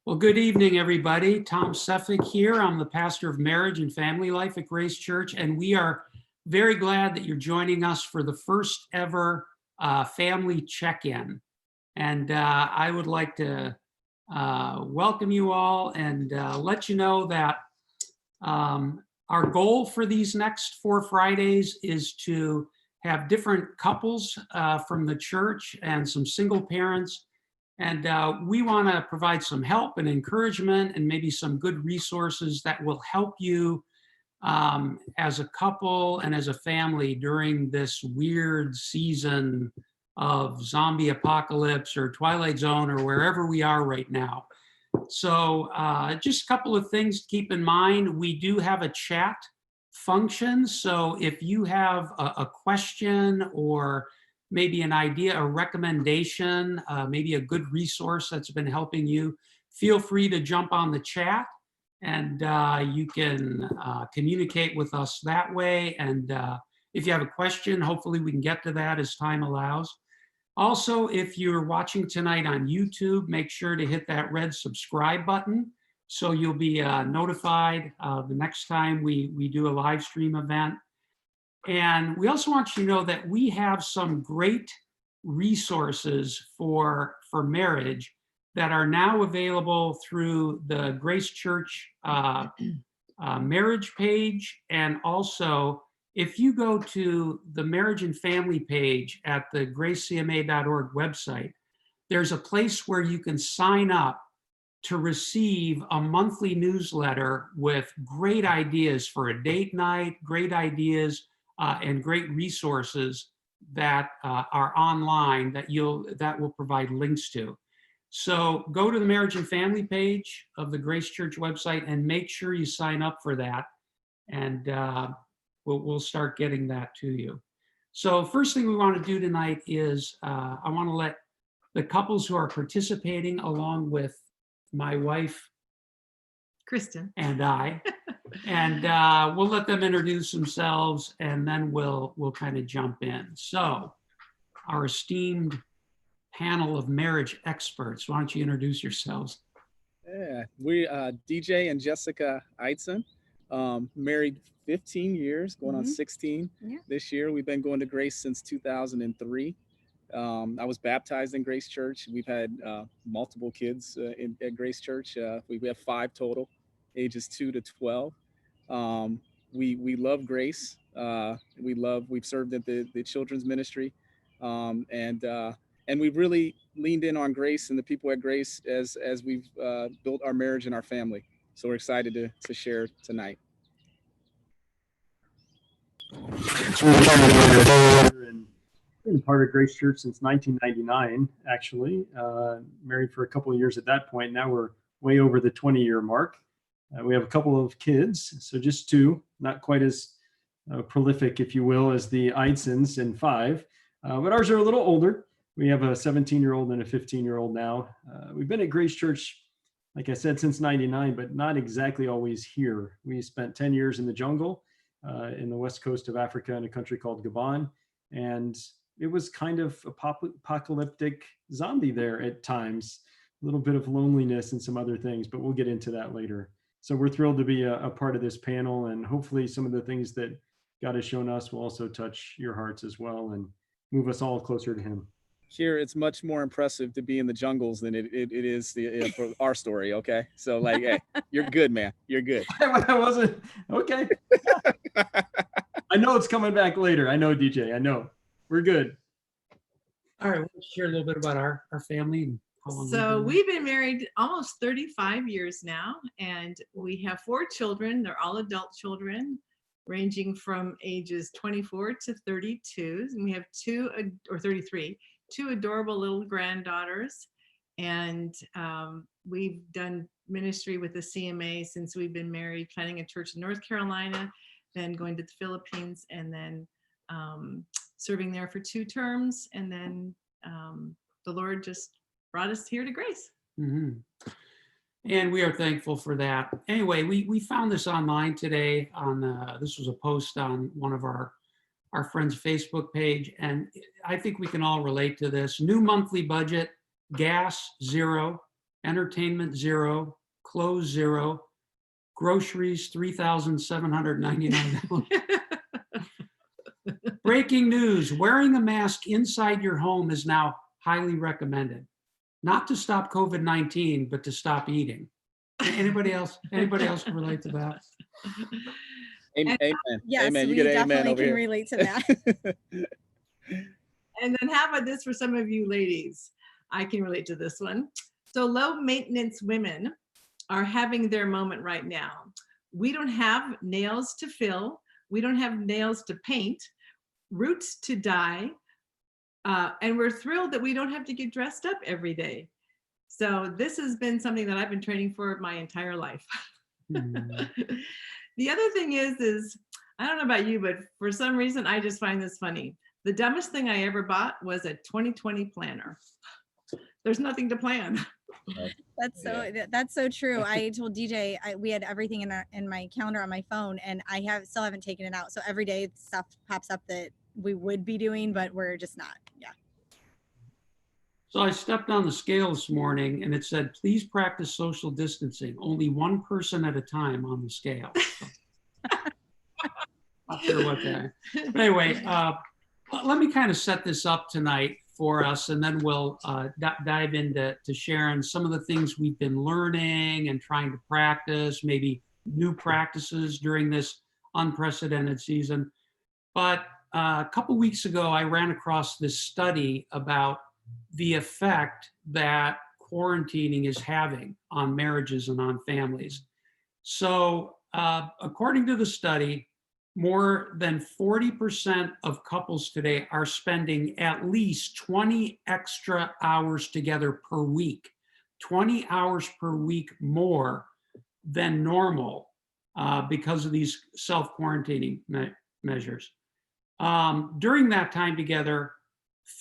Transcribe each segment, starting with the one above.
Well, good evening, everybody. Tom Sefik here. I'm the pastor of marriage and family life at Grace Church, and we are very glad that you're joining us for the first ever family check-in. And I would like to welcome you all and let you know that our goal for these next 4 Fridays is to have different couples from the church and some single parents. And we want to provide some help and encouragement and maybe some good resources that will help you as a couple and as a family during this weird season of zombie apocalypse or Twilight Zone or wherever we are right now. So just a couple of things to keep in mind. We do have a chat function. So if you have a question or maybe an idea, a recommendation, maybe a good resource that's been helping you, feel free to jump on the chat and you can communicate with us that way. And if you have a question, hopefully we can get to that as time allows. Also, if you're watching tonight on YouTube, make sure to hit that red subscribe button so you'll be notified the next time we do a live stream event. And we also want you to know that we have some great resources for marriage that are now available through the Grace Church marriage page. And also, if you go to the marriage and family page at the gracecma.org website, there's a place where you can sign up to receive a monthly newsletter with great ideas for a date night, great ideas, and great resources that are online that will provide links to. So go to the marriage and family page of the Grace Church website and make sure you sign up for that, and we'll start getting that to you. So first thing we want to do tonight is I want to let the couples who are participating, along with my wife, Kristin, and I, and we'll let them introduce themselves, and then we'll kind of jump in. So our esteemed panel of marriage experts, why don't you introduce yourselves? Yeah, we DJ and Jessica Eidson, married 15 years, going on 16 this year. We've been going to Grace since 2003. I was baptized in Grace Church. We've had multiple kids at Grace Church. We have 5 total, ages 2 to 12. We love Grace. We've served at the children's ministry, and we've really leaned in on Grace and the people at Grace as we've built our marriage and our family. So we're excited to share tonight. Been part of Grace Church since 1999, actually. Married for a couple of years at that point. Now we're way over the 20-year mark. We have a couple of kids, so just 2, not quite as prolific, if you will, as the Eidsons and 5. But ours are a little older. We have a 17-year-old and a 15-year-old now. We've been at Grace Church, like I said, since 99, but not exactly always here. We spent 10 years in the jungle in the west coast of Africa in a country called Gabon. And it was kind of apocalyptic zombie there at times, a little bit of loneliness and some other things, but we'll get into that later. So we're thrilled to be a part of this panel, and hopefully some of the things that God has shown us will also touch your hearts as well and move us all closer to him. Here, it's much more impressive to be in the jungles than it is for our story, okay? So like, hey, you're good, man. You're good. I wasn't, okay. I know it's coming back later. I know, DJ, I know. We're good. All right, we'll share a little bit about our family and how long. So we've been married almost 35 years now, and we have 4 children. They're all adult children, ranging from ages 24 to 32. And we have 33, 2 adorable little granddaughters. And we've done ministry with the CMA since we've been married, planting a church in North Carolina, then going to the Philippines, and then serving there for 2 terms. And then the Lord just brought us here to Grace. Mm-hmm. And we are thankful for that. Anyway, we found this online today. This was a post on one of our friend's Facebook page, and I think we can all relate to this. New monthly budget, gas, 0, entertainment 0, clothes 0, groceries $3,799. Breaking news, wearing a mask inside your home is now highly recommended. Not to stop COVID-19, but to stop eating. Anybody else relate to that? Amen. Yes, Amen. You we get an amen definitely over can here. relate to that. And then how about this for some of you ladies? I can relate to this one. So low maintenance women are having their moment right now. We don't have nails to fill. We don't have nails to paint, roots to dye. And we're thrilled that we don't have to get dressed up every day. So this has been something that I've been training for my entire life. The other thing is, I don't know about you, but for some reason, I just find this funny. The dumbest thing I ever bought was a 2020 planner. There's nothing to plan. That's so true. I told DJ we had everything in my calendar on my phone, and I still haven't taken it out. So every day stuff pops up that we would be doing, but we're just not. Yeah. So I stepped on the scale this morning and it said, please practice social distancing, only one person at a time on the scale. So, not sure what that is. But anyway, let me kind of set this up tonight for us, and then we'll dive into sharing some of the things we've been learning and trying to practice, maybe new practices during this unprecedented season. But a couple weeks ago, I ran across this study about the effect that quarantining is having on marriages and on families. So according to the study, more than 40% of couples today are spending at least 20 extra hours together per week, 20 hours per week more than normal because of these self-quarantining measures. During that time together,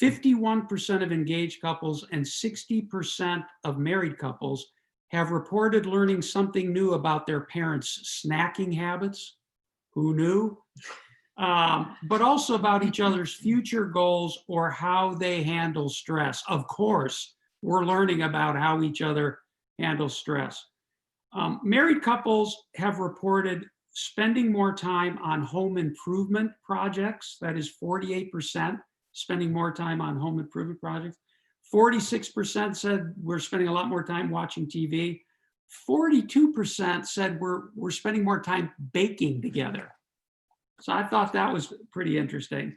51% of engaged couples and 60% of married couples have reported learning something new about their parents' snacking habits. Who knew? But also about each other's future goals or how they handle stress. Of course, we're learning about how each other handles stress. Married couples have reported spending more time on home improvement projects. That is 48%. Spending more time on home improvement projects. 46% said we're spending a lot more time watching TV. 42% said we're spending more time baking together. So I thought that was pretty interesting.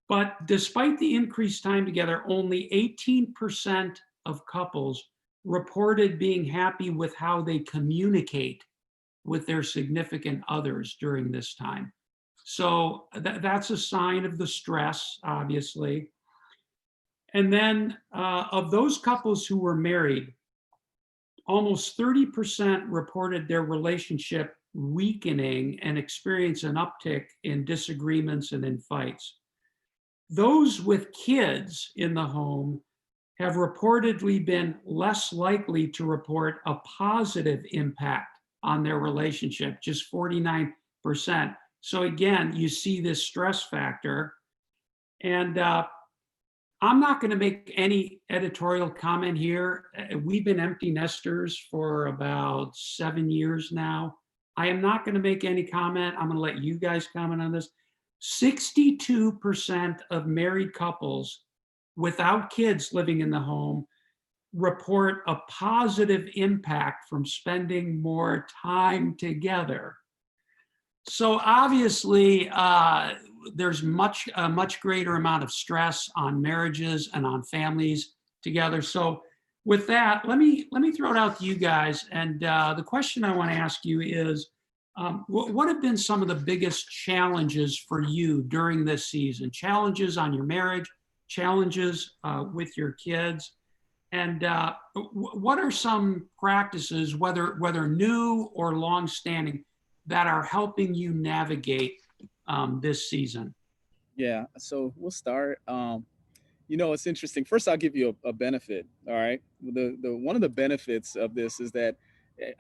But despite the increased time together, only 18% of couples reported being happy with how they communicate with their significant others during this time. So that's a sign of the stress, obviously. And then of those couples who were married, almost 30% reported their relationship weakening and experience an uptick in disagreements and in fights. Those with kids in the home have reportedly been less likely to report a positive impact on their relationship, just 49%. So again, you see this stress factor. And I'm not going to make any editorial comment here. We've been empty nesters for about 7 years now. I am not going to make any comment. I'm going to let you guys comment on this. 62% of married couples without kids living in the home report a positive impact from spending more time together. So obviously, there's a much greater amount of stress on marriages and on families together. So with that, let me throw it out to you guys. And the question I want to ask you is, what have been some of the biggest challenges for you during this season? Challenges on your marriage, challenges with your kids, and what are some practices, whether new or longstanding, that are helping you navigate this season? Yeah, so we'll start. It's interesting. First, I'll give you a benefit. All right. The one of the benefits of this is that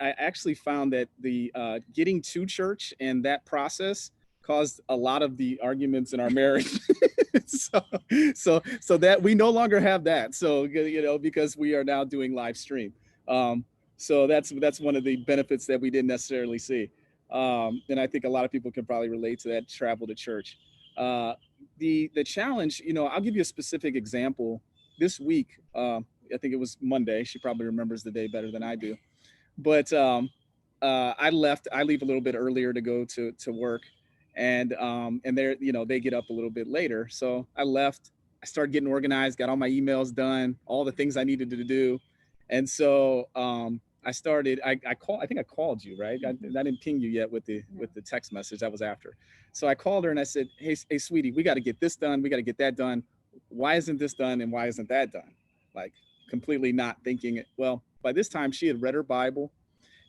I actually found that the getting to church and that process caused a lot of the arguments in our marriage. so that we no longer have that. So, because we are now doing live stream. So that's one of the benefits that we didn't necessarily see. And I think a lot of people can probably relate to that, travel to church. The challenge, I'll give you a specific example. This week, I think it was Monday. She probably remembers the day better than I do. But I leave a little bit earlier to go to work, and they're, they get up a little bit later. So I left. I started getting organized, got all my emails done, all the things I needed to do, and so I started. I think I called you, right? I didn't ping you yet with the text message. That was after. So I called her and I said, hey, sweetie, we got to get this done. We got to get that done. Why isn't this done and why isn't that done? Like, completely not thinking it. Well, by this time she had read her Bible.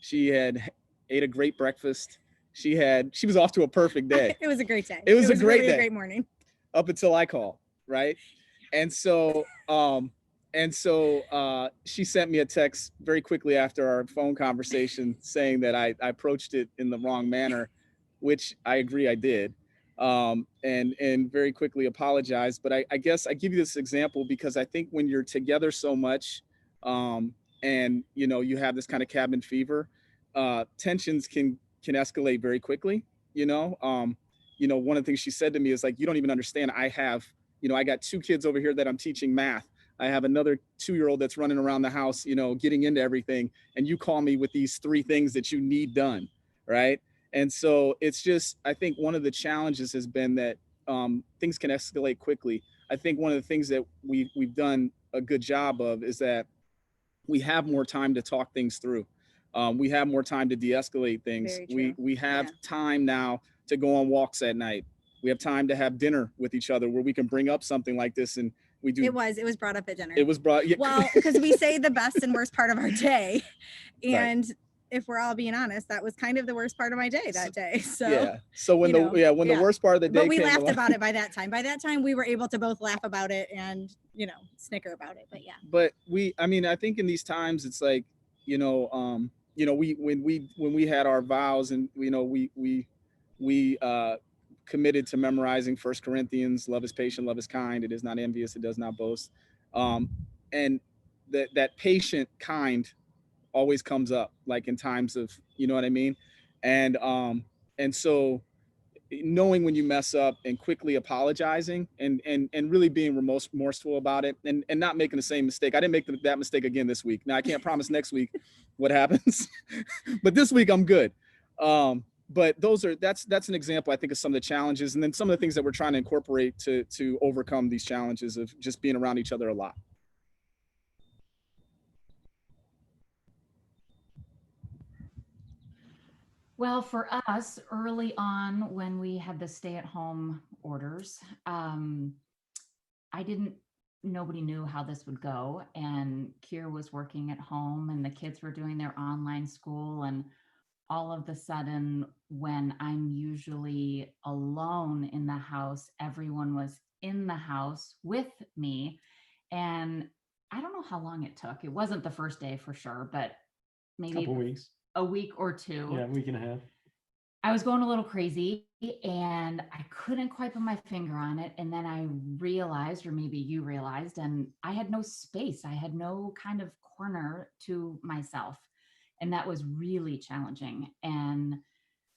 She had ate a great breakfast. She was off to a perfect day. It was a great day. It was a great really day. A great morning. Up until I called, right? And so she sent me a text very quickly after our phone conversation saying that I approached it in the wrong manner, which I agree I did. And very quickly apologized. But I guess I give you this example because I think when you're together so much, and you have this kind of cabin fever, tensions can escalate very quickly. One of the things she said to me is like, you don't even understand. I got 2 kids over here that I'm teaching math. I have another 2-year-old that's running around the house, getting into everything. And you call me with these 3 things that you need done, right? And so it's just, I think one of the challenges has been that things can escalate quickly. I think one of the things that we've done a good job of is that we have more time to talk things through. We have more time to de-escalate things. We have time now to go on walks at night. We have time to have dinner with each other where we can bring up something like this, and we do. It was brought up at dinner. It was brought. Yeah. Well, because we say the best and worst part of our day, and right. If we're all being honest, that was kind of the worst part of my day that day. So yeah. So when the worst part of the day, but we laughed along, about it by that time. By that time, we were able to both laugh about it and snicker about it. But yeah. But I think in these times, it's like when we had our vows and we committed to memorizing 1 Corinthians, love is patient, love is kind, it is not envious, it does not boast, and that patient kind always comes up, like in times of, what I mean? And so knowing when you mess up and quickly apologizing and really being remorseful about it and not making the same mistake. I didn't make that mistake again this week. Now I can't promise next week what happens, but this week I'm good. But that's an example, I think, of some of the challenges and then some of the things that we're trying to incorporate to overcome these challenges of just being around each other a lot. Well, for us, early on when we had the stay-at-home orders, nobody knew how this would go. And Keir was working at home and the kids were doing their online school. And all of a sudden, when I'm usually alone in the house, everyone was in the house with me. And I don't know how long it took. It wasn't the first day for sure, but maybe couple weeks. A week or 2. Yeah, a week and a half. I was going a little crazy and I couldn't quite put my finger on it. And then I realized, or maybe you realized, and I had no space. I had no kind of corner to myself. And that was really challenging. And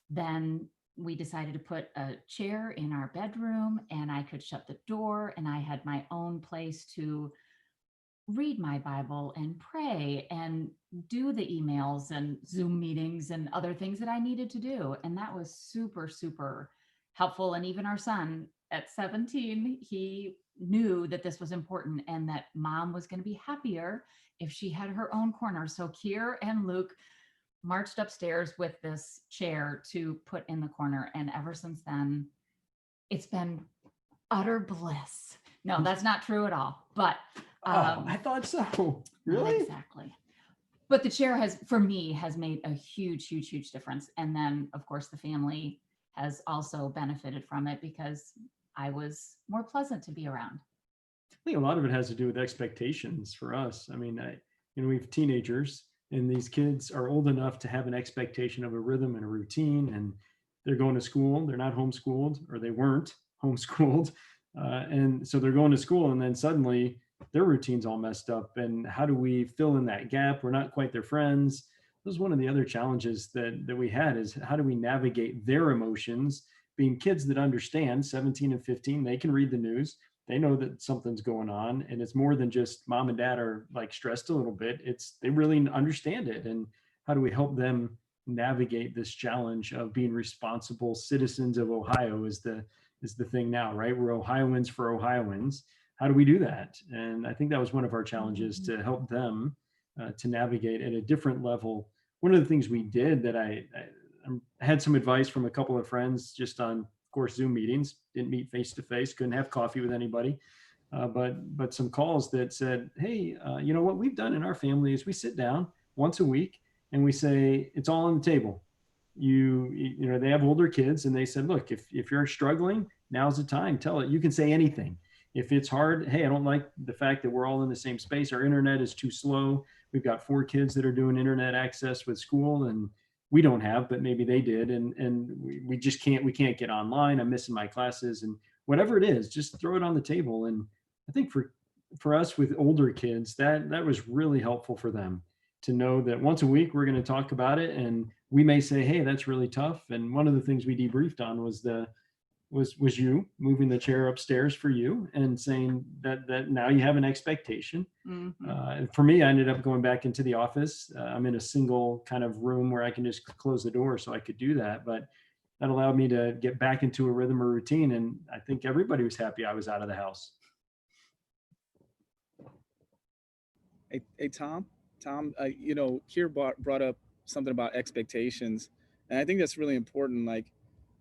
then we decided to put a chair in our bedroom and I could shut the door and I had my own place to read my Bible and pray and do the emails and Zoom meetings and other things that I needed to do. And that was super, super helpful. And even our son at 17, he knew that this was important and that mom was going to be happier if she had her own corner. So Keir and Luke marched upstairs with this chair to put in the corner. And ever since then, it's been utter bliss. No, that's not true at all. But I thought so. Really? Not exactly. But the chair has made a huge, huge, huge difference. And then, of course, the family has also benefited from it because I was more pleasant to be around. I think a lot of it has to do with expectations for us. I mean, we have teenagers and these kids are old enough to have an expectation of a rhythm and a routine, and they're going to school. They're not homeschooled, or they weren't homeschooled. And so they're going to school, and then suddenly their routine's all messed up, and how do we fill in that gap? We're not quite their friends. That was one of the other challenges that we had, is how do we navigate their emotions, being kids that understand, 17 and 15, they can read the news. They know that something's going on, and it's more than just mom and dad are like stressed a little bit. It's, they really understand it. And how do we help them navigate this challenge of being responsible citizens of Ohio is the thing now, right? We're Ohioans for Ohioans. How do we do that? And I think that was one of our challenges, to help them to navigate at a different level. One of the things we did that I had some advice from a couple of friends, just on, of course, Zoom meetings, didn't meet face to face, couldn't have coffee with anybody. But some calls that said, hey, you know what we've done in our family is we sit down once a week and we say, it's all on the table. You know, they have older kids, and they said, look, if you're struggling, now's the time, tell it. You can say anything. If it's hard, hey, I don't like the fact that we're all in the same space. Our internet is too slow. We've got 4 kids that are doing internet access with school, and we don't have, but maybe they did. And we just we can't get online. I'm missing my classes, and whatever it is, just throw it on the table. And I think for us with older kids, that was really helpful for them to know that once a week we're going to talk about it, and we may say, hey, that's really tough. And one of the things we debriefed on was you moving the chair upstairs for you, and saying that now you have an expectation. And for me, I ended up going back into the office. I'm in a single kind of room where I can just close the door, so I could do that. But that allowed me to get back into a rhythm or routine. And I think everybody was happy I was out of the house. Hey, Tom, you know, Keir brought up something about expectations, and I think that's really important. Like,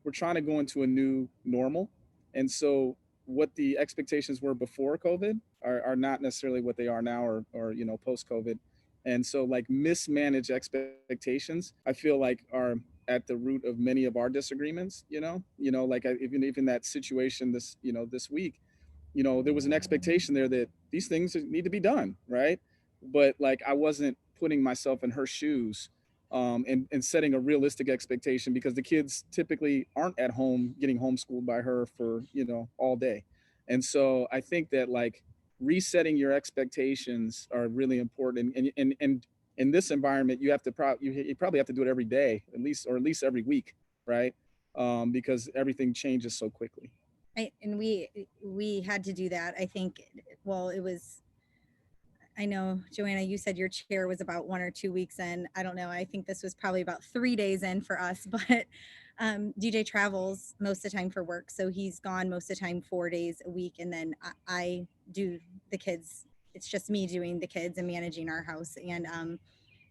we're trying to go into a new normal, and so what the expectations were before COVID are not necessarily what they are now, or you know, post COVID. And so, like, mismanaged expectations, I feel like, are at the root of many of our disagreements. Like, even that situation this week, there was an expectation there that these things need to be done, right? But like, I wasn't putting myself in her shoes, and setting a realistic expectation, because the kids typically aren't at home getting homeschooled by her for all day. And so I think that, like, resetting your expectations are really important. And in this environment, you have to you probably have to do it every day, or at least every week, right? Because everything changes so quickly. And we had to do that. I think, well, it was, I know, Joanna, you said your chair was about 1 or 2 weeks in. I don't know. I think this was probably about 3 days in for us, but DJ travels most of the time for work. So he's gone most of the time 4 days a week. And then I do the kids. It's just me doing the kids and managing our house. And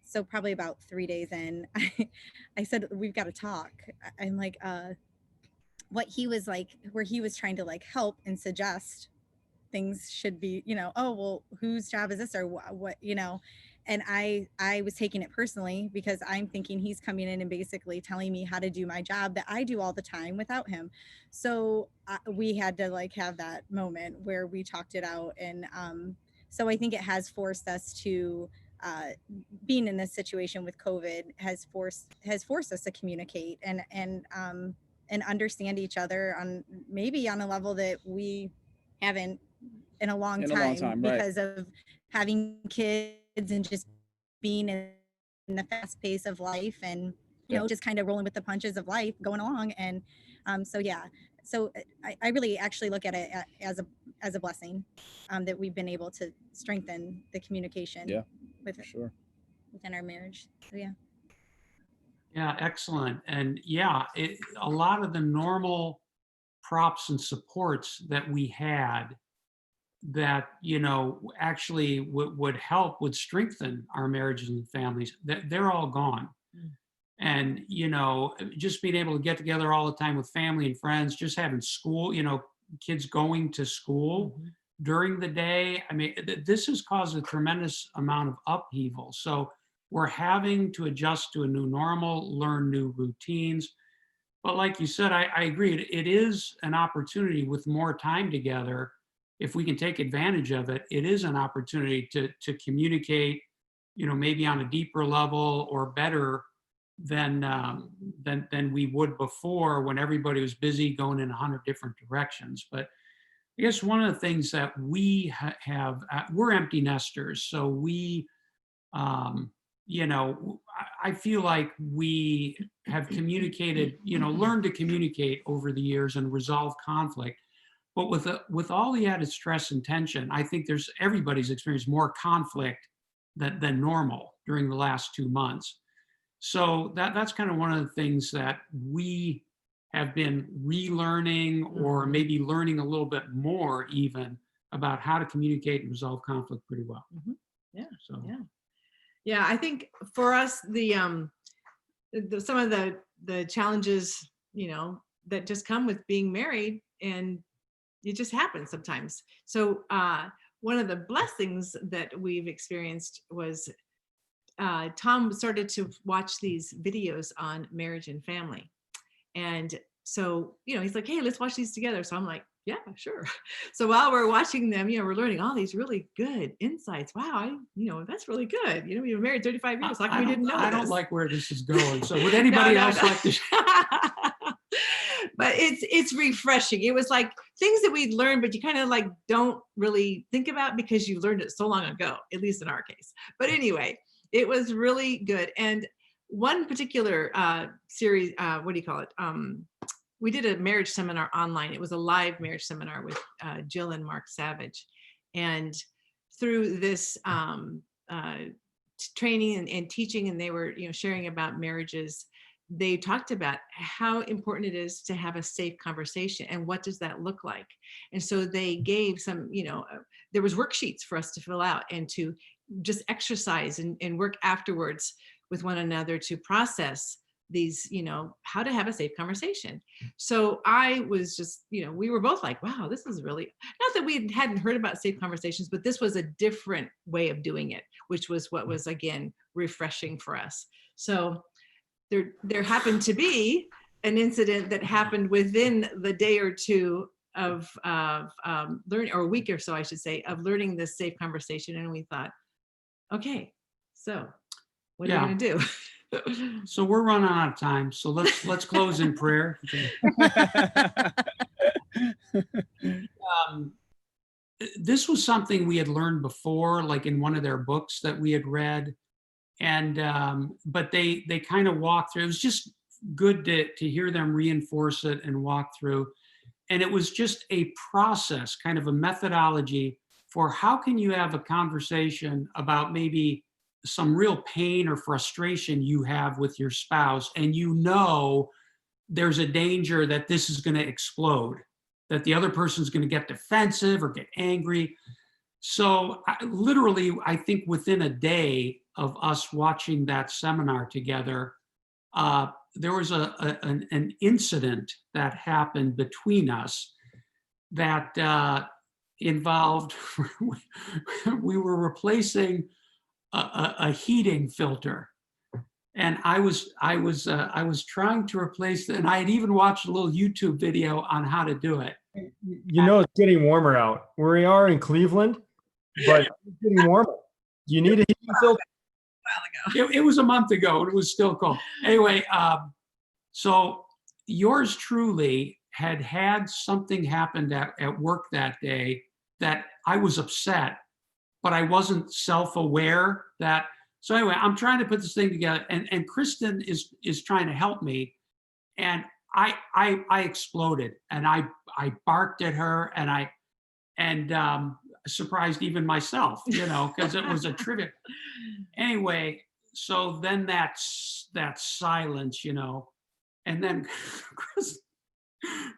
so probably about 3 days in, I said, we've got to talk. I'm like, what he was like, where he was trying to like help and suggest things should be, oh, well, whose job is this, or what, and I was taking it personally, because I'm thinking he's coming in and basically telling me how to do my job that I do all the time without him. So we had to like have that moment where we talked it out. And so I think it has forced us to being in this situation with COVID has forced us to communicate and understand each other on maybe on a level that we haven't in a long time, right? Because of having kids and just being in the fast pace of life, and just kind of rolling with the punches of life going along. And so I really actually look at it as a blessing, that we've been able to strengthen the communication within our marriage. So Yeah, excellent. And yeah, a lot of the normal props and supports that we had that, actually would help, would strengthen our marriages and families, that they're all gone. And, just being able to get together all the time with family and friends, just having school, kids going to school during the day. I mean, this has caused a tremendous amount of upheaval. So we're having to adjust to a new normal, learn new routines. But like you said, I agree. It is an opportunity with more time together. If we can take advantage of it, it is an opportunity to communicate, maybe on a deeper level or better than we would before, when everybody was busy going in 100 different directions. But I guess one of the things that we have, we're empty nesters. So we, you know, I feel like we have communicated, you know, learned to communicate over the years and resolve conflict. But with all the added stress and tension, I think everybody's experienced more conflict than normal during the last 2 months. So that's kind of one of the things that we have been relearning, or maybe learning a little bit more even about how to communicate and resolve conflict pretty well. Yeah. So Yeah. I think for us, some of the challenges, you know, that just come with being married, and it just happens sometimes. So one of the blessings that we've experienced was Tom started to watch these videos on marriage and family. And so, you know, he's like, hey, let's watch these together. So I'm like, yeah, sure. So while we're watching them, you know, we're learning all these really good insights. Wow, you know, that's really good. You know, we were married 35 years. Like, we didn't know I this. don't like where this is going. So would anybody else like to? But it's refreshing. It was like things that we'd learned, but you kind of like don't really think about because you learned it so long ago, at least in our case. But anyway, it was really good. And one particular series, what do you call it? We did a marriage seminar online. It was a live marriage seminar with Jill and Mark Savage. And through this training and teaching, and they were, you know, sharing about marriages, they talked about how important it is to have a safe conversation and what does that look like. And so they gave some, you know, there was worksheets for us to fill out and to just exercise and work afterwards with one another to process these, you know, how to have a safe conversation. So I was just, you know, we were both like, wow, this is really, not that we hadn't heard about safe conversations, but this was a different way of doing it, which was what was, again, refreshing for us. So there happened to be an incident that happened within the day or two of learning, or a week or so, I should say, of learning this safe conversation. And we thought, okay, so what are you going to do? So we're running out of time. So let's close in prayer. This was something we had learned before, like in one of their books that we had read. And but they kind of walked through. It was just good to hear them reinforce it and walk through. And it was just a process, kind of a methodology for how can you have a conversation about maybe some real pain or frustration you have with your spouse, and you know there's a danger that this is going to explode, that the other person's going to get defensive or get angry. So literally, I think within a day of us watching that seminar together, there was an incident that happened between us that involved, we were replacing a heating filter. And I was trying to replace it, and I had even watched a little YouTube video on how to do it. You know, it's getting warmer out. Where we are in Cleveland, but it's getting warmer. You need a heating filter. It was a month ago, and it was still cold. Anyway, so yours truly had something happen at work that day that I was upset, but I wasn't self-aware that. So anyway, I'm trying to put this thing together, and Kristin is trying to help me, and I exploded, and I barked at her, and surprised even myself, you know, because it was a trivia. Anyway, so then that silence, you know, and then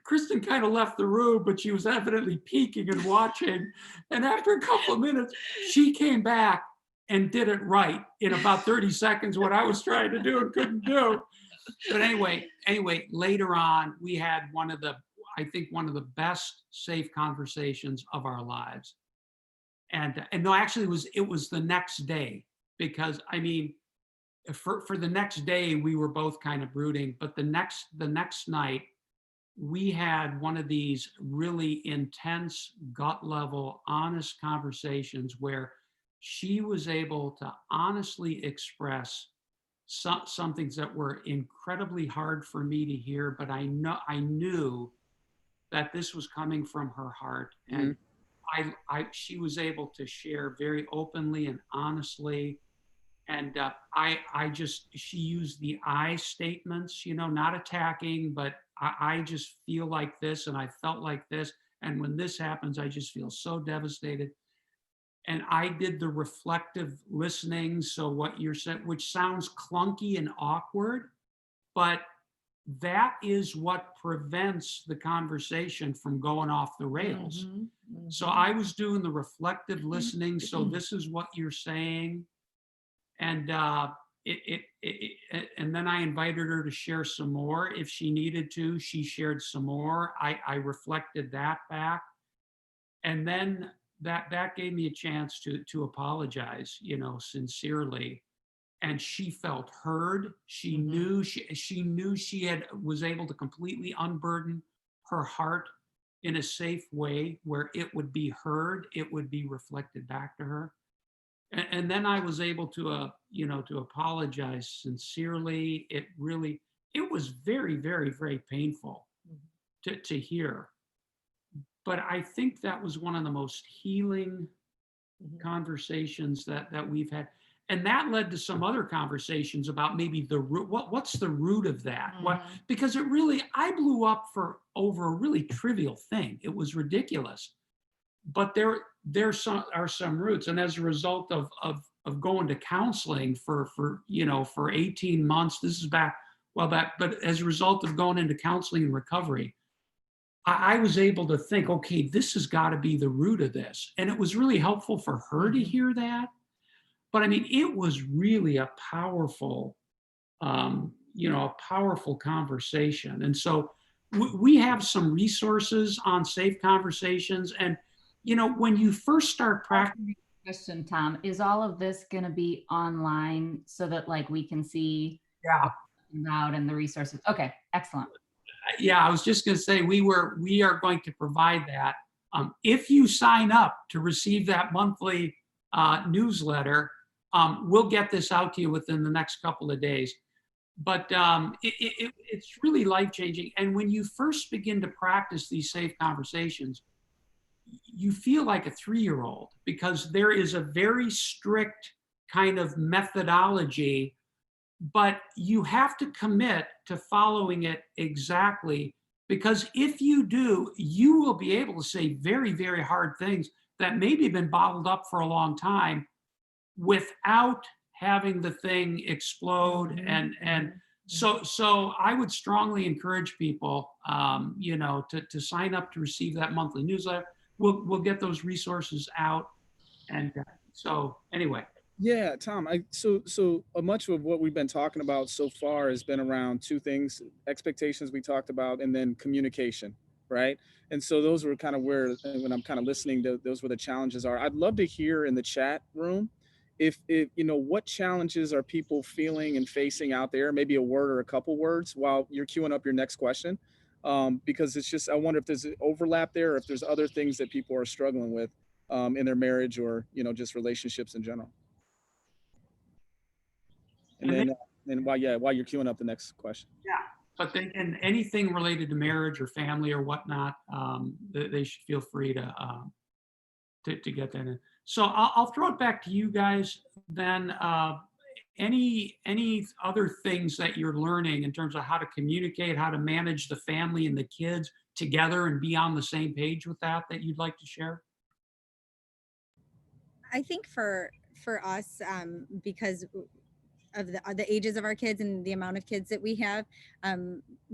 Kristin kind of left the room, but she was evidently peeking and watching. And after a couple of minutes, she came back and did it right in about 30 seconds, what I was trying to do and couldn't do. But anyway, later on, we had one of the best safe conversations of our lives. And no, actually it was the next day, because I mean, for the next day, we were both kind of brooding, but the next night, we had one of these really intense, gut level, honest conversations where she was able to honestly express some things that were incredibly hard for me to hear, but I knew that this was coming from her heart. And she was able to share very openly and honestly. And she used the I statements, not attacking, but I just feel like this and I felt like this. And when this happens, I just feel so devastated. And I did the reflective listening. So what you're saying, which sounds clunky and awkward, but that is what prevents the conversation from going off the rails. So I was doing the reflective listening. So this is what you're saying. And and then I invited her to share some more. If she needed to, she shared some more. I reflected that back. And then that gave me a chance to apologize, sincerely. And she felt heard. She knew was able to completely unburden her heart in a safe way where it would be heard, it would be reflected back to her. And then I was able to to apologize sincerely. It was very, very, very painful to hear. But I think that was one of the most healing conversations that we've had. And that led to some other conversations about maybe the root, what's the root of that? Because I blew up over a really trivial thing. It was ridiculous. But there are some roots. And as a result of going to counseling for 18 months, this is back, but as a result of going into counseling and recovery, I was able to think, okay, this has got to be the root of this. And it was really helpful for her to hear that. But I mean, it was really a powerful, powerful conversation. And so we have some resources on safe conversations. And, when you first start practicing. Question, Tom, is all of this going to be online so that we can see out and the resources? Okay, excellent. Yeah, I was just going to say we are going to provide that. If you sign up to receive that monthly newsletter, we'll get this out to you within the next couple of days. But it's really life-changing. And when you first begin to practice these safe conversations, you feel like a 3-year-old because there is a very strict kind of methodology, but you have to commit to following it exactly, because if you do, you will be able to say very, very hard things that maybe have been bottled up for a long time without having the thing explode. And so I would strongly encourage people, to sign up to receive that monthly newsletter. We'll get those resources out. And so anyway. Yeah, Tom, so much of what we've been talking about so far has been around two things: expectations we talked about, and then communication, right? And so those were kind of where, when I'm kind of listening to, those were the challenges are. I'd love to hear in the chat room if what challenges are people feeling and facing out there, maybe a word or a couple words while you're queuing up your next question. Because it's just, I wonder if there's an overlap there, or if there's other things that people are struggling with in their marriage, or, just relationships in general. And then while you're queuing up the next question. Yeah, but and anything related to marriage or family or whatnot, they should feel free to get that in. So I'll throw it back to you guys then. Any other things that you're learning in terms of how to communicate, how to manage the family and the kids together and be on the same page with that you'd like to share? I think for us, because of the ages of our kids and the amount of kids that we have,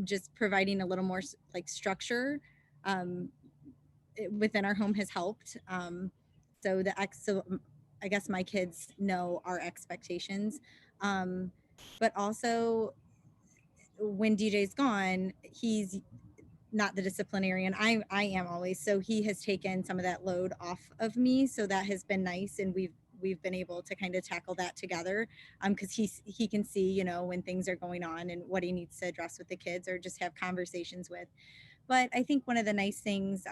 just providing a little more structure within our home has helped. So I guess my kids know our expectations, but also when DJ's gone, he's not the disciplinarian. I am always, so he has taken some of that load off of me. So that has been nice, and we've been able to kind of tackle that together, because he can see, when things are going on and what he needs to address with the kids or just have conversations with. But I think one of the nice things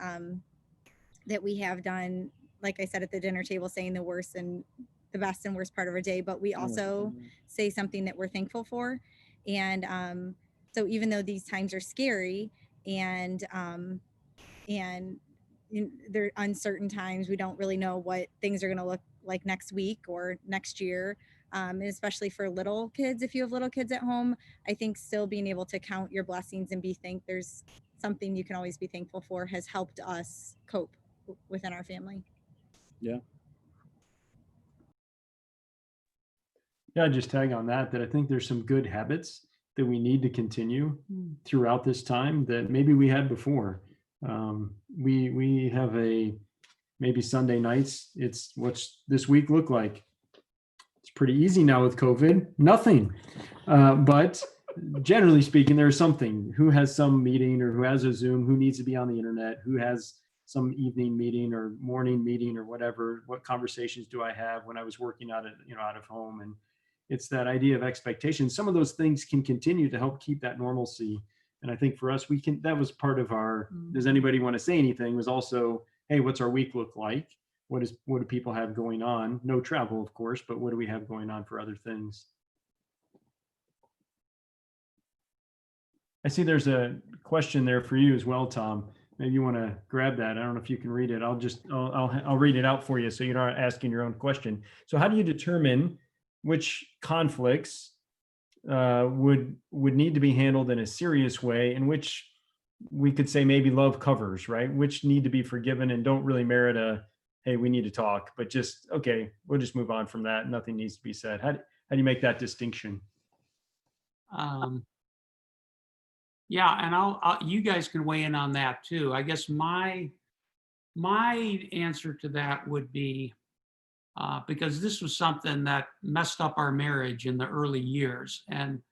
that we have done, like I said at the dinner table, saying the best and worst part of our day, but we also say something that we're thankful for. And so even though these times are scary and and they're uncertain times. We don't really know what things are going to look like next week or next year. And especially for little kids, if you have little kids at home, I think still being able to count your blessings and there's something you can always be thankful for has helped us cope within our family. Yeah. Yeah, just tag on that I think there's some good habits that we need to continue throughout this time that maybe we had before. We have maybe Sunday nights. It's what's this week look like? It's pretty easy now with COVID. Nothing. But generally speaking, there's something. Who has some meeting or who has a Zoom, who needs to be on the internet, who has some evening meeting or morning meeting or whatever. What conversations do I have when I was working out of home? And it's that idea of expectation. Some of those things can continue to help keep that normalcy. And I think for us, that was part of our, does anybody want to say anything, was also, hey, what's our week look like? What do people have going on? No travel, of course, but what do we have going on for other things? I see there's a question there for you as well, Tom. Maybe you want to grab that. I don't know if you can read it. I'll read it out for you so you're not asking your own question. So how do you determine which conflicts would need to be handled in a serious way, and which we could say maybe love covers, right? Which need to be forgiven and don't really merit hey, we need to talk, but just, okay, we'll just move on from that. Nothing needs to be said. How do you make that distinction? Yeah, and you guys can weigh in on that too. I guess my answer to that would be, because this was something that messed up our marriage in the early years. And,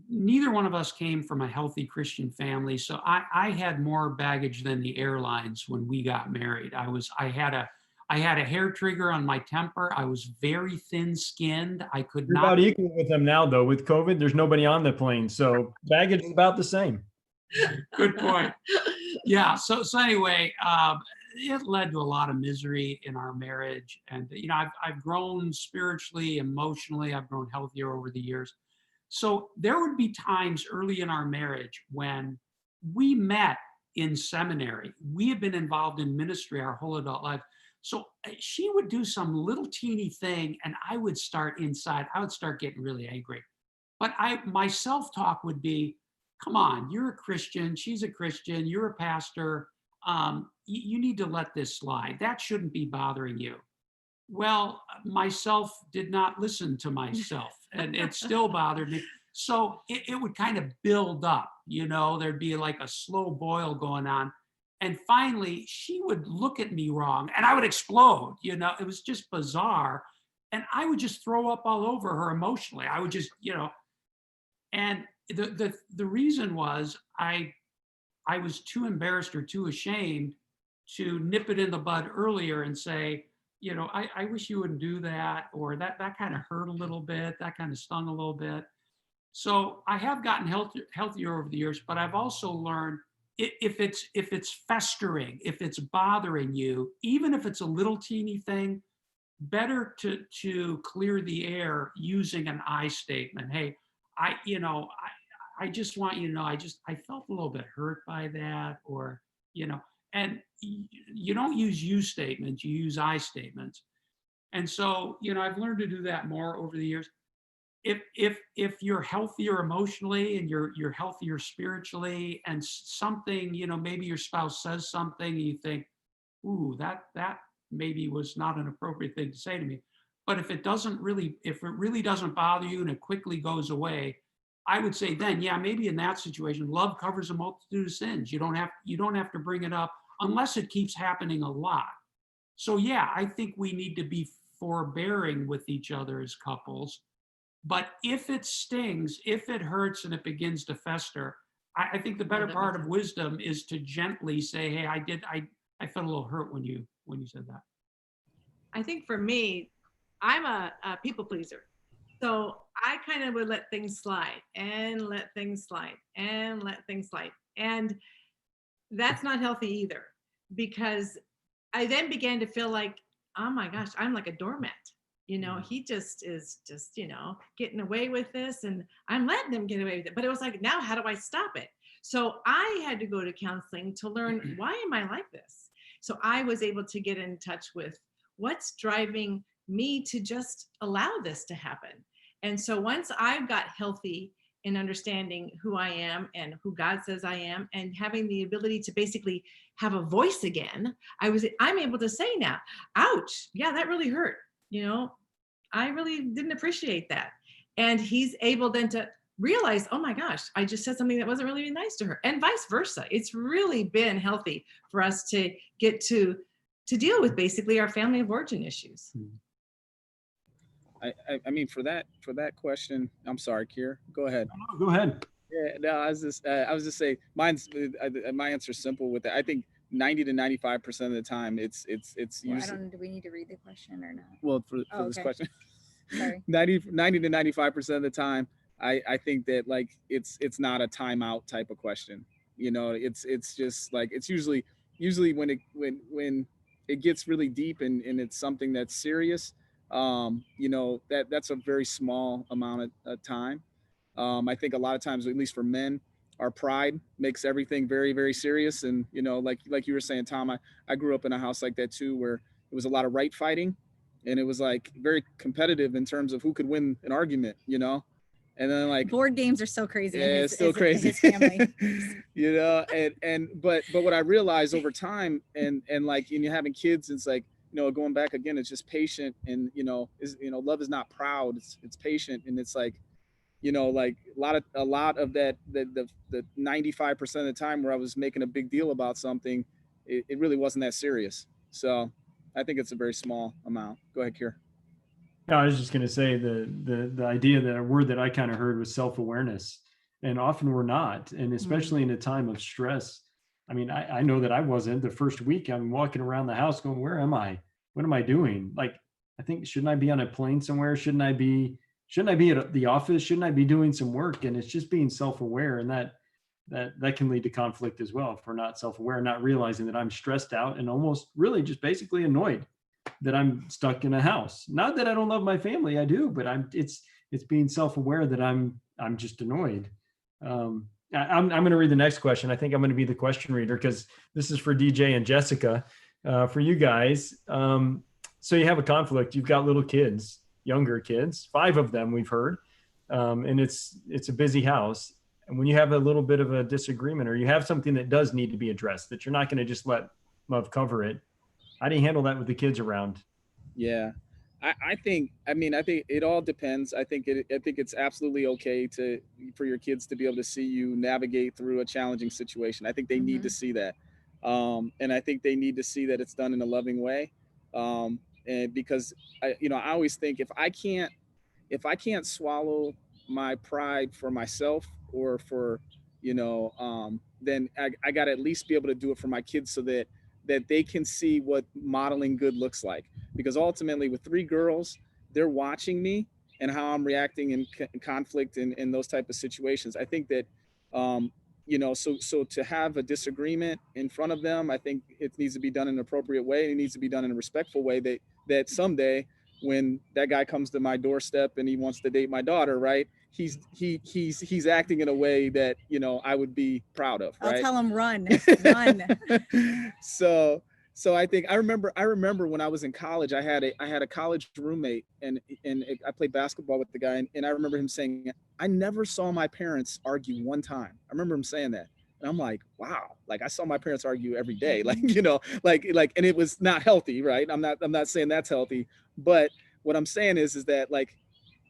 neither one of us came from a healthy Christian family. So I had more baggage than the airlines when we got married. I had a hair trigger on my temper. I was very thin skinned. I could You're not. about equal with them now though. With COVID, there's nobody on the plane. So baggage is about the same. Good point. Yeah. So anyway, it led to a lot of misery in our marriage. And, I've grown spiritually, emotionally, I've grown healthier over the years. So there would be times early in our marriage when we met in seminary. We had been involved in ministry our whole adult life. So she would do some little teeny thing and I would start getting really angry. But my self-talk would be, come on, you're a Christian, she's a Christian, you're a pastor. You need to let this slide. That shouldn't be bothering you. Well, myself did not listen to myself and it still bothered me. So it would kind of build up, there'd be like a slow boil going on. And finally, she would look at me wrong and I would explode. It was just bizarre. And I would just throw up all over her emotionally. I would just, and the reason was I was too embarrassed or too ashamed to nip it in the bud earlier and say, I wish you wouldn't do that, or that kind of hurt a little bit, that kind of stung a little bit. So I have gotten healthier over the years, but I've also learned if it's festering, if it's bothering you, even if it's a little teeny thing, better to clear the air using an I statement. Hey, I just want you to know, I felt a little bit hurt by that, or, and you don't use you statements, you use I statements. And so, I've learned to do that more over the years. If you're healthier emotionally and you're healthier spiritually, and something, maybe your spouse says something and you think, ooh, that maybe was not an appropriate thing to say to me. But if it really doesn't bother you and it quickly goes away, I would say then, yeah, maybe in that situation, love covers a multitude of sins. You don't have to bring it up unless it keeps happening a lot. So yeah, I think we need to be forbearing with each other as couples. But if it stings, if it hurts and it begins to fester, I think the better part of wisdom is to gently say, hey, I felt a little hurt when you said that. I think for me, I'm a people pleaser. So I kind of would let things slide and let things slide and let things slide. And that's not healthy either, because I then began to feel like, oh my gosh, I'm like a doormat. He just is getting away with this and I'm letting him get away with it. But it was like, now how do I stop it? So I had to go to counseling to learn, why am I like this? So I was able to get in touch with what's driving me to just allow this to happen. And so once I got healthy in understanding who I am and who God says I am, and having the ability to basically have a voice again, I'm able to say now, ouch, yeah, that really hurt. You know, I really didn't appreciate that. And he's able then to realize, oh my gosh, I just said something that wasn't really nice to her, and vice versa. It's really been healthy for us to get to deal with basically our family of origin issues. I mean, for that question, I'm sorry, Keir, go ahead. Oh, go ahead. Yeah, no, I was just saying, my answer's simple with that. I think 90 to 95% of the time, it's Well, usually. do we need to read the question or not? Well, for Oh, this okay. question, Sorry. 90 to 95% of the time, I think that like it's not a timeout type of question. You know, it's just like, it's usually when it gets really deep and it's something that's serious. You know, that's a very small amount of time. I think a lot of times, at least for men, our pride makes everything very, very serious. And, you know, like you were saying, Tom, I grew up in a house like that too, where it was a lot of right fighting, and it was like very competitive in terms of who could win an argument, you know? And then like Board games are so crazy. yeah, in it's still crazy. His family. You know, but what I realized over time, and like, and you're having kids, it's like, you know, going back again, it's just patient, and love is not proud, it's patient, and it's like, you know, like a lot of that, the 95% of the time where I was making a big deal about something, it really wasn't that serious. So I think it's a very small amount. Go ahead, Keir. No, I was just going to say the idea, that a word that I kind of heard was self-awareness, and often we're not, and especially in a time of stress. I mean, I know that I wasn't. The first week I'm walking around the house going, where am I? What am I doing? Like, I think, shouldn't I be on a plane somewhere? Shouldn't I be at the office? Shouldn't I be doing some work? And it's just being self-aware, and that can lead to conflict as well if we're not self-aware, not realizing that I'm stressed out and almost really just basically annoyed that I'm stuck in a house. Not that I don't love my family, I do, but it's being self-aware that I'm just annoyed. I'm going to read the next question. I think I'm going to be the question reader, because this is for DJ and Jessica, for you guys. So you have a conflict. You've got little kids, younger kids, 5 of them we've heard, and it's a busy house. And when you have a little bit of a disagreement, or you have something that does need to be addressed, that you're not going to just let love cover it, how do you handle that with the kids around? Yeah, I think it all depends. I think it's absolutely okay for your kids to be able to see you navigate through a challenging situation. I think they need to see that, and I think they need to see that it's done in a loving way. And because I always think, if I can't swallow my pride for myself, or for then I got to at least be able to do it for my kids, so that they can see what modeling good looks like. Because ultimately, with 3 girls, they're watching me and how I'm reacting in conflict and those type of situations. I think that, so to have a disagreement in front of them, I think it needs to be done in an appropriate way. And it needs to be done in a respectful way, that someday, when that guy comes to my doorstep and he wants to date my daughter, right, he's acting in a way that I would be proud of, right? I'll tell him, run. So I think I remember when I was in college, I had a college roommate, and I played basketball with the guy, and I remember him saying, I never saw my parents argue one time. I remember him saying that. And I'm like, wow, like I saw my parents argue every day, like, and it was not healthy, right? I'm not saying that's healthy, but what I'm saying is that, like,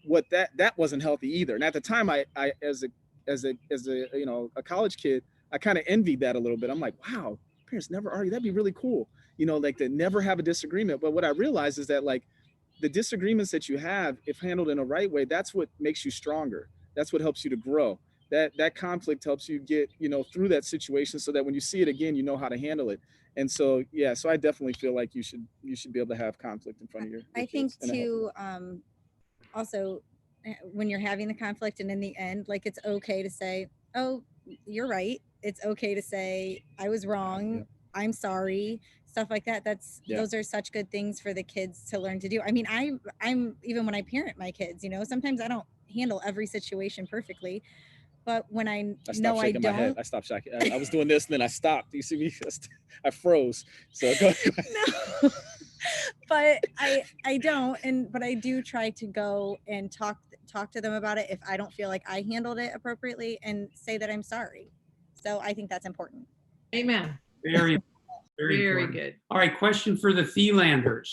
what that wasn't healthy either. And at the time, I as a college kid, I kind of envied that a little bit. I'm like, wow, parents never argue. That'd be really cool, like to never have a disagreement. But what I realized is that, like, the disagreements that you have, if handled in a right way, that's what makes you stronger. That's what helps you to grow. That conflict helps you get through that situation, so that when you see it again, you know how to handle it. And so so I definitely feel like you should be able to have conflict in front of your I kids think too, also, when you're having the conflict, and in the end, like, it's okay to say, oh, you're right. It's okay to say, I was wrong. Yeah. I'm sorry. Stuff like that. Those are such good things for the kids to learn to do. I mean, I'm even when I parent my kids, sometimes I don't handle every situation perfectly, but when I I know stopped I shaking my head. don't. I stopped shaking. I was doing this, and then I stopped. You see me? I froze. So go ahead. No. But I don't, but I do try to go and talk to them about it if I don't feel like I handled it appropriately, and say that I'm sorry. So I think that's important. Amen. Very, Very important. good. All right, question for the Thelanders.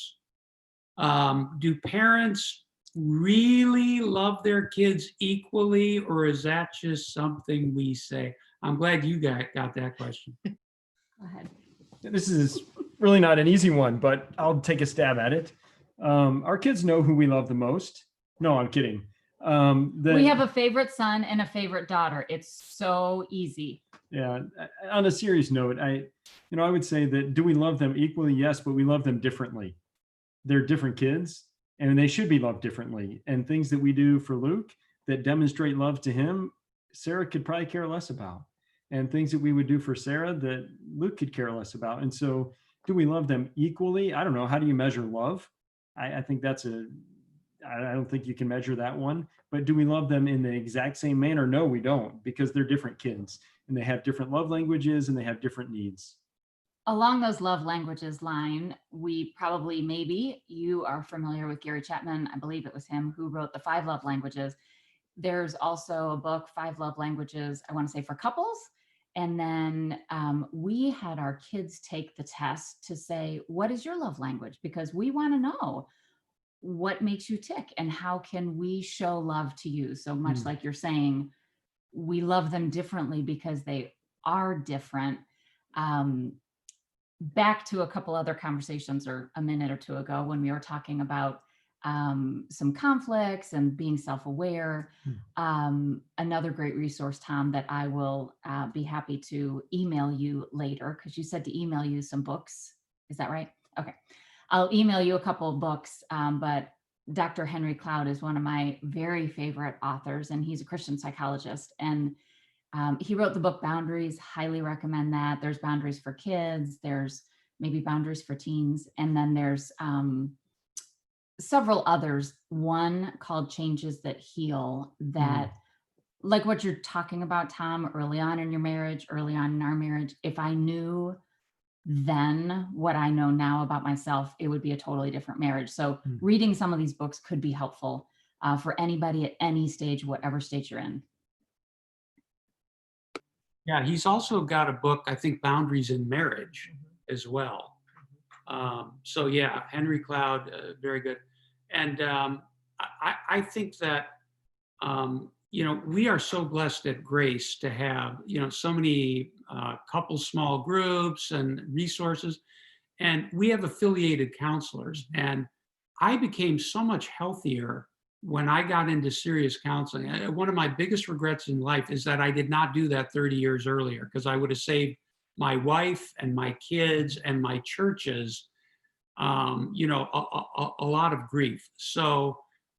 Do parents really love their kids equally, or is that just something we say? I'm glad you got that question. Go ahead. This is really not an easy one, but I'll take a stab at it. Our kids know who we love the most. No, I'm kidding. We have a favorite son and a favorite daughter. It's so easy. Yeah. On a serious note, I would say that, do we love them equally? Yes, but we love them differently. They're different kids, and they should be loved differently. And things that we do for Luke that demonstrate love to him, Sarah could probably care less about. And things that we would do for Sarah that Luke could care less about. And so, do we love them equally? I don't know. How do you measure love? I think I don't think you can measure that one. But do we love them in the exact same manner? No, we don't, because they're different kids, and they have different love languages, and they have different needs. Along those love languages line, maybe you are familiar with Gary Chapman. I believe it was him who wrote the 5 love languages. There's also a book, 5 love languages, I want to say for couples. And then we had our kids take the test to say, what is your love language? Because we want to know what makes you tick and how can we show love to you? So much like you're saying, we love them differently because they are different. Back to a couple other conversations or a minute or two ago when we were talking about some conflicts and being self-aware. Another great resource, Tom, that I will be happy to email you later, because you said to email you some books. Is that right? Okay. I'll email you a couple of books, but Dr. Henry Cloud is one of my very favorite authors, and he's a Christian psychologist. And he wrote the book Boundaries, highly recommend that. There's boundaries for kids, there's maybe boundaries for teens, and then there's several others. One called Changes That Heal, that like what you're talking about, Tom, early on in your marriage, early on in our marriage, if I knew then what I know now about myself, it would be a totally different marriage. So reading some of these books could be helpful for anybody at any stage, whatever stage you're in. Yeah, he's also got a book, I think, Boundaries in Marriage as well. So yeah, Henry Cloud, very good. And I think that, we are so blessed at Grace to have, so many couple small groups and resources. And we have affiliated counselors. And I became so much healthier when I got into serious counseling. One of my biggest regrets in life is that I did not do that 30 years earlier, because I would have saved my wife and my kids and my churches, a lot of grief. So,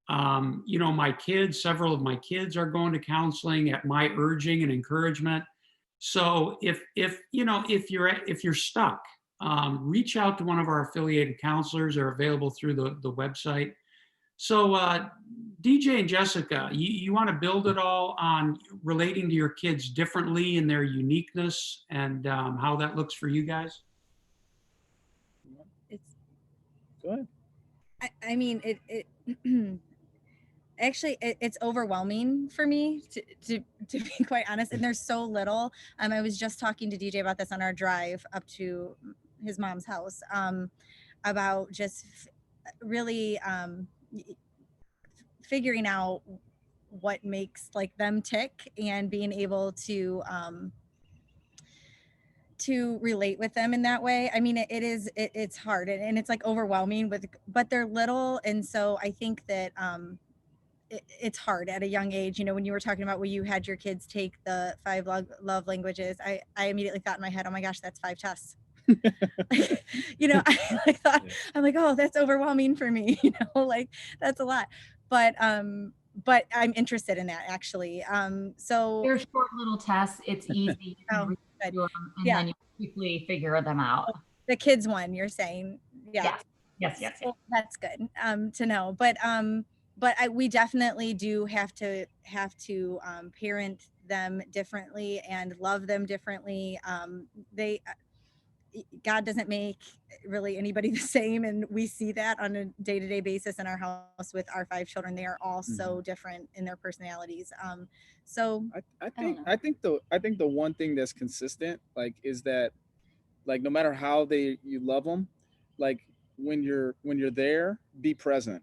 several of my kids are going to counseling at my urging and encouragement. So if you're stuck, reach out to one of our affiliated counselors. Are available through the website. So DJ and Jessica, you want to build it all on relating to your kids differently and their uniqueness, and how that looks for you guys? Go ahead. I mean, it actually, it's overwhelming for me to be quite honest. And there's so little. I was just talking to DJ about this on our drive up to his mom's house, about just really figuring out what makes like them tick, and being able to relate with them in that way. I mean, it's hard, and it's like overwhelming but they're little. And so I think that it's hard at a young age. When you were talking about when you had your kids take the 5 love languages, I immediately thought in my head, oh my gosh, that's 5 tests. I thought, I'm like, oh, that's overwhelming for me. Like that's a lot. But I'm interested in that, actually. So They're short little tests. It's easy. You can read through them, and then you quickly figure them out. The kids one, you're saying? Yeah. Yes. Well, that's good to know. But we definitely do have to parent them differently and love them differently. God doesn't make really anybody the same, and we see that on a day-to-day basis in our house with our 5 children. They are all so different in their personalities. So I think the one thing that's consistent, like, is that, like, no matter how you love them, like, when you're there, be present.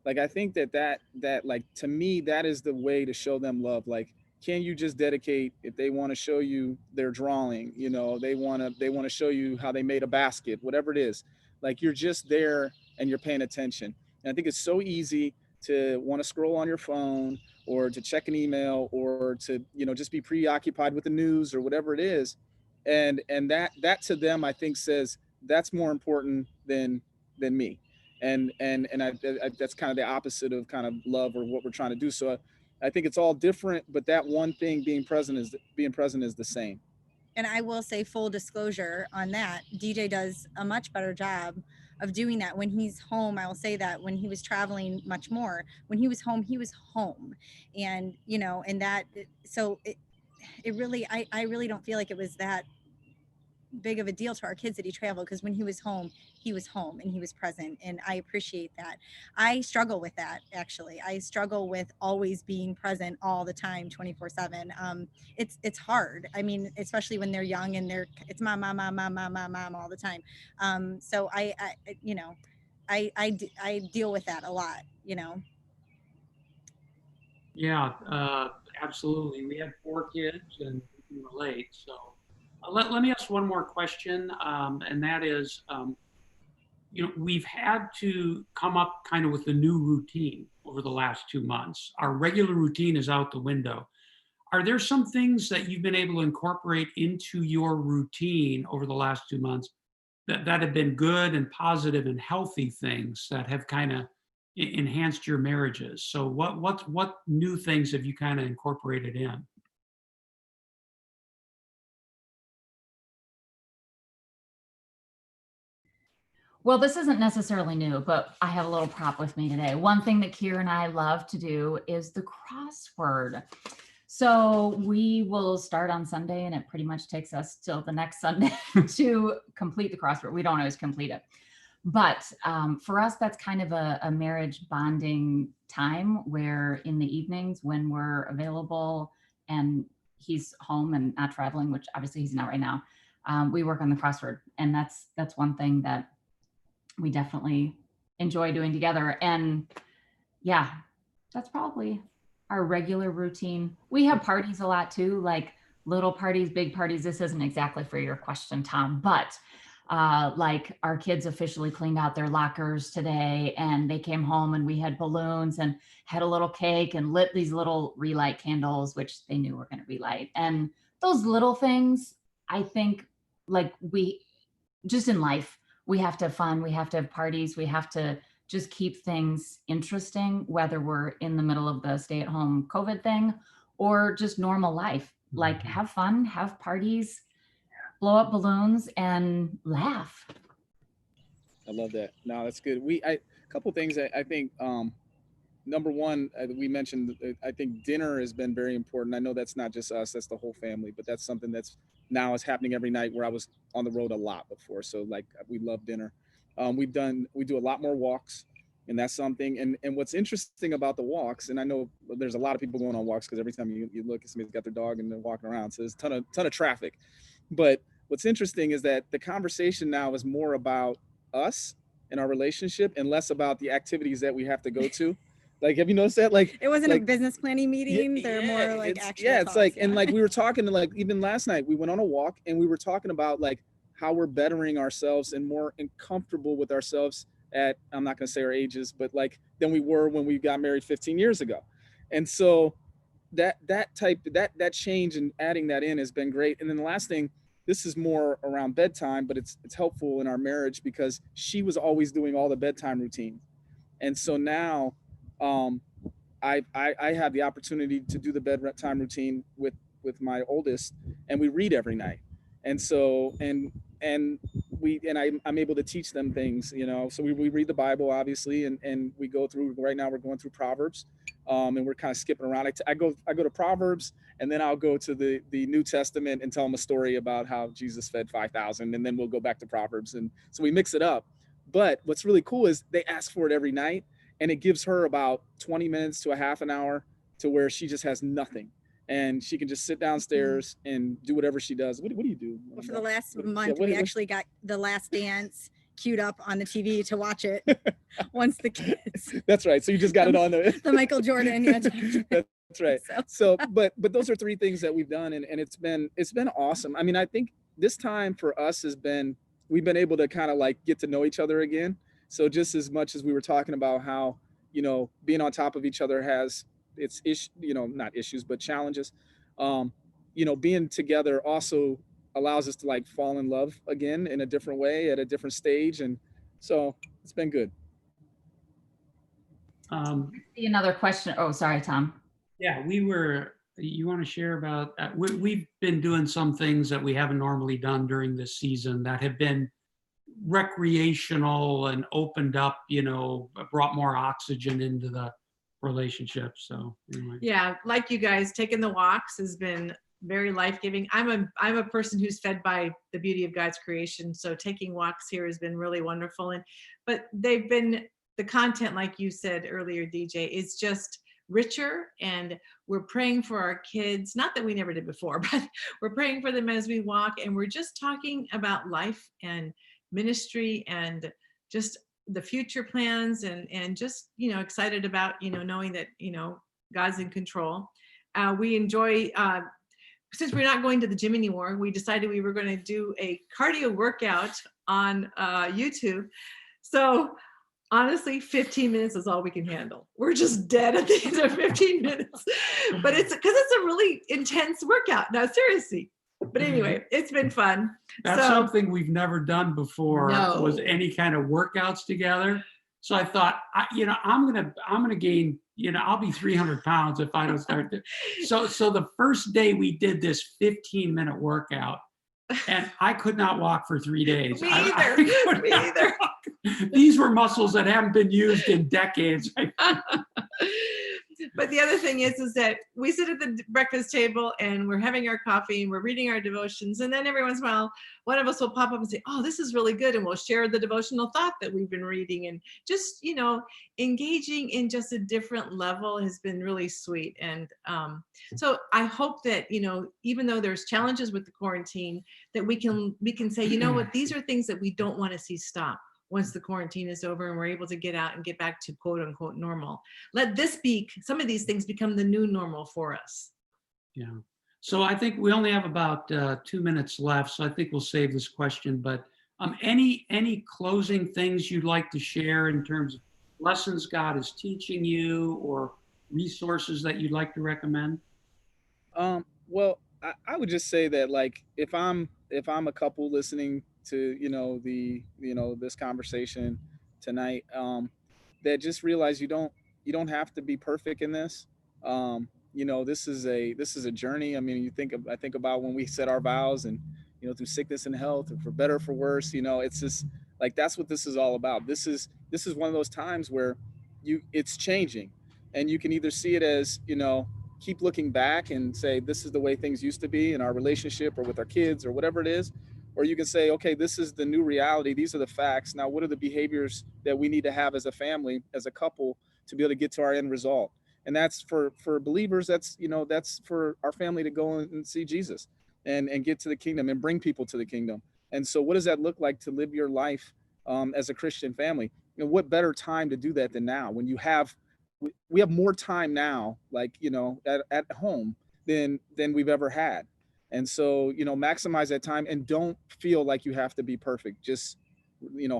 Like, I think that like, to me, that is the way to show them love. Like, can you just dedicate, if they want to show you their drawing, they want to show you how they made a basket, whatever it is, like, you're just there and you're paying attention. And I think it's so easy to want to scroll on your phone, or to check an email, or to, just be preoccupied with the news or whatever it is. And that to them, I think, says that's more important than me. And I that's kind of the opposite of kind of love, or what we're trying to do. So I think it's all different, but that one thing, being present, is the same. And I will say, full disclosure on that, DJ does a much better job of doing that when he's home. I will say that when he was traveling much more, when he was home, and and that, so it really, I really don't feel like it was that big of a deal to our kids that he traveled, because when he was home and he was present, and I appreciate that. I struggle with that, actually. I struggle with always being present all the time, 24/7. It's hard. I mean, especially when they're young and it's mom all the time. So I deal with that a lot. Yeah, absolutely. We have 4 kids and we can relate. So let me ask one more question, and that is, we've had to come up kind of with a new routine over the last 2 months. Our regular routine is out the window. Are there some things that you've been able to incorporate into your routine over the last 2 months that have been good and positive and healthy things that have kind of enhanced your marriages? So what new things have you kind of incorporated in? Well, this isn't necessarily new, but I have a little prop with me today. One thing that Keir and I love to do is the crossword. So we will start on Sunday, and it pretty much takes us till the next Sunday to complete the crossword. We don't always complete it. But for us, that's kind of a marriage bonding time, where in the evenings when we're available and he's home and not traveling, which obviously he's not right now, we work on the crossword. And that's one thing that we definitely enjoy doing together. And yeah, that's probably our regular routine. We have parties a lot too, like little parties, big parties. This isn't exactly for your question, Tom, but like our kids officially cleaned out their lockers today, and they came home and we had balloons and had a little cake and lit these little relight candles, which they knew were going to relight. And those little things, I think, like, we just in life, we have to have fun, we have to have parties, we have to just keep things interesting, whether we're in the middle of the stay-at-home COVID thing or just normal life. Like, have fun, have parties, blow up balloons, and laugh. I love that. No, that's good. A couple things I think. Number one, we mentioned, I think dinner has been very important. I know that's not just us, that's the whole family, but that's something that's now is happening every night, where I was on the road a lot before. So, like, we love dinner. We do a lot more walks, and that's something. And what's interesting about the walks, and I know there's a lot of people going on walks, because every time you look, somebody's got their dog and they're walking around. So there's a ton of traffic. But what's interesting is that the conversation now is more about us and our relationship, and less about the activities that we have to go to. Like, have you noticed that? Like, it wasn't a business planning meeting. They're more like actual it's talks, like, and like, we were talking to, like, even last night we went on a walk and we were talking about, like, how we're bettering ourselves and more comfortable with ourselves at, I'm not going to say our ages, but like, than we were when we got married 15 years ago. And so that change and adding that in has been great. And then the last thing, this is more around bedtime, but it's helpful in our marriage, because she was always doing all the bedtime routine. And so now I have the opportunity to do the bedtime routine with my oldest, and we read every night. And so, and I'm able to teach them things, so we read the Bible, obviously, and we go through, right now we're going through Proverbs, and we're kind of skipping around. I go to Proverbs, and then I'll go to the New Testament and tell them a story about how Jesus fed 5,000, and then we'll go back to Proverbs, and so we mix it up. But what's really cool is they ask for it every night, and it gives her about 20 minutes to a half an hour to where she just has nothing, and she can just sit downstairs and do whatever she does. What do you do? Well, for the last month, we actually got The Last Dance queued up on the TV to watch it once the kids. That's right. So you just got it on the Michael Jordan. Yeah, that's right. So but those are three things that we've done, and it's been awesome. I mean, I think this time for us has been, we've been able to kind of like get to know each other again. So just as much as we were talking about how, you know, being on top of each other has its not issues, but challenges, you know, being together also allows us to like fall in love again in a different way at a different stage. And so it's been good. See another question. Oh, sorry, Tom. Yeah, you want to share about, we've been doing some things that we haven't normally done during this season that have been recreational and opened up, you know, brought more oxygen into the relationship. So anyway. Yeah, like you guys, taking the walks has been very life-giving. I'm a person who's fed by the beauty of God's creation, so taking walks here has been really wonderful. But they've been, the content, like you said earlier, DJ, is just richer, and we're praying for our kids, not that we never did before, but we're praying for them as we walk, and we're just talking about life and ministry and just the future plans, and just, you know, excited about, you know, knowing that, you know, God's in control. We enjoy, since we're not going to the gym anymore, we decided we were going to do a cardio workout on YouTube. So honestly, 15 minutes is all we can handle. We're just dead at the end of 15 minutes, but it's because it's a really intense workout. No, seriously. But anyway, it's been fun. That's something we've never done before. No. Was any kind of workouts together. So I thought, I'm gonna gain, you know, I'll be 300 pounds if I don't start to. So the first day we did this 15-minute workout, and I could not walk for 3 days. Me either. These were muscles that haven't been used in decades. But the other thing is that we sit at the breakfast table and we're having our coffee and we're reading our devotions. And then every once in a while, one of us will pop up and say, oh, this is really good. And we'll share the devotional thought that we've been reading. And just, you know, engaging in just a different level has been really sweet. And so I hope that, you know, even though there's challenges with the quarantine, that we can say, you know what, these are things that we don't want to see stop once the quarantine is over and we're able to get out and get back to quote unquote normal. Let this be, some of these things become the new normal for us. Yeah. So I think we only have about 2 minutes left. So I think we'll save this question, but any closing things you'd like to share in terms of lessons God is teaching you or resources that you'd like to recommend? Well, I would just say that, like, if I'm a couple listening to, this conversation tonight, that just realize you don't have to be perfect in this. This is a journey. I mean, I think about when we set our vows, and, through sickness and health, or for better or for worse, it's just like, that's what this is all about. This is one of those times where it's changing, and you can either see it as, keep looking back and say, this is the way things used to be in our relationship or with our kids or whatever it is. Or you can say, okay, this is the new reality. These are the facts. Now, what are the behaviors that we need to have as a family, as a couple, to be able to get to our end result? And that's for believers. That's for our family to go and see Jesus and get to the kingdom and bring people to the kingdom. And so what does that look like to live your life as a Christian family? What better time to do that than now, when we have more time now, like, at home than we've ever had. And so, maximize that time and don't feel like you have to be perfect. Just,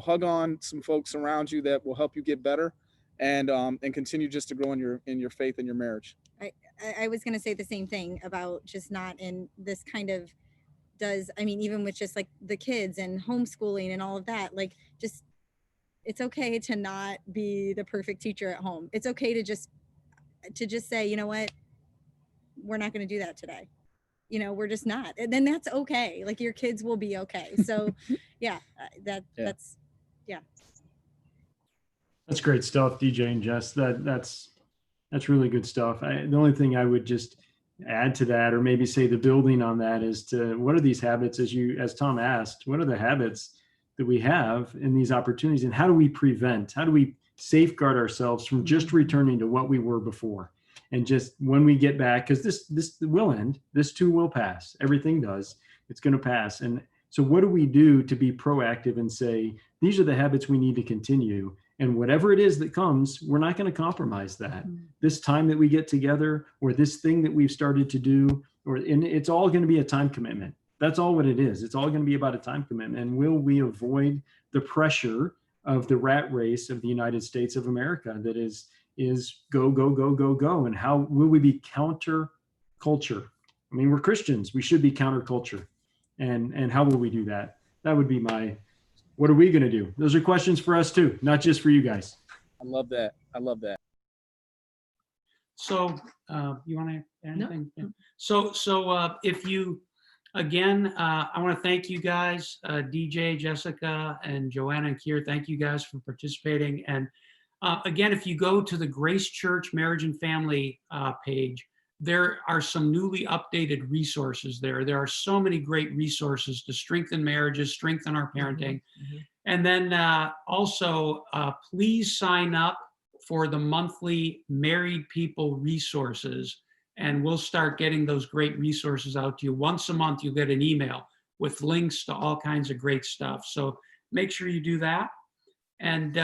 hug on some folks around you that will help you get better, and continue just to grow in your faith and your marriage. I was going to say the same thing about just not in this kind of even with just like the kids and homeschooling and all of that, like, just, it's okay to not be the perfect teacher at home. It's okay to just say, you know what, we're not going to do that today. We're just not. And then that's okay. Like, your kids will be okay. So yeah, that's That's great stuff, DJ and Jess. That's That's really good stuff. The only thing I would just add to that, or maybe say the building on that, is to what are these habits, as Tom asked, what are the habits that we have in these opportunities, and how do we safeguard ourselves from just returning to what we were before? And just when we get back, because this will end, this too will pass. Everything does. It's going to pass. And so what do we do to be proactive and say, these are the habits we need to continue? And whatever it is that comes, we're not going to compromise that. This time that we get together, or this thing that we've started to do, and it's all going to be a time commitment. That's all what it is. It's all going to be about a time commitment. And will we avoid the pressure of the rat race of the United States of America that is go, go, go, go, go? And how will we be counter culture? I mean, we're Christians. We should be counter culture. And how will we do that? That would be what are we going to do? Those are questions for us too, not just for you guys. I love that. I love that. So you want to add anything? No. So if you, again, I want to thank you guys, DJ, Jessica, and Joanna and Keir. Thank you guys for participating. And again, if you go to the Grace Church Marriage and Family page, there are some newly updated resources there. There are so many great resources to strengthen marriages, strengthen our parenting. And then also, please sign up for the monthly Married People resources, and we'll start getting those great resources out to you. Once a month, you'll get an email with links to all kinds of great stuff. So make sure you do that. And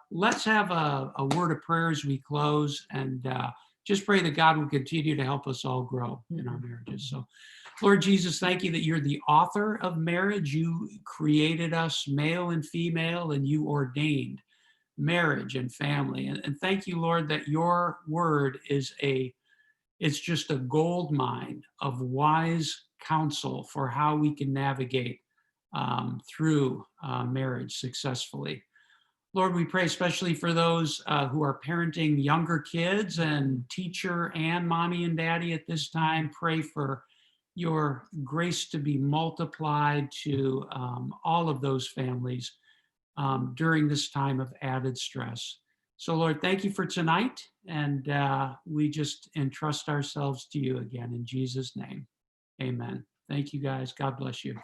let's have a word of prayer as we close, and just pray that God will continue to help us all grow in our marriages. So, Lord Jesus, thank you that you're the author of marriage. You created us male and female, and you ordained marriage and family. And thank you, Lord, that your word it's just a gold mine of wise counsel for how we can navigate through marriage successfully. Lord, we pray especially for those who are parenting younger kids, and teacher and mommy and daddy at this time. Pray for your grace to be multiplied to all of those families during this time of added stress. So Lord, thank you for tonight, and we just entrust ourselves to you again in Jesus' name. Amen. Thank you guys. God bless you.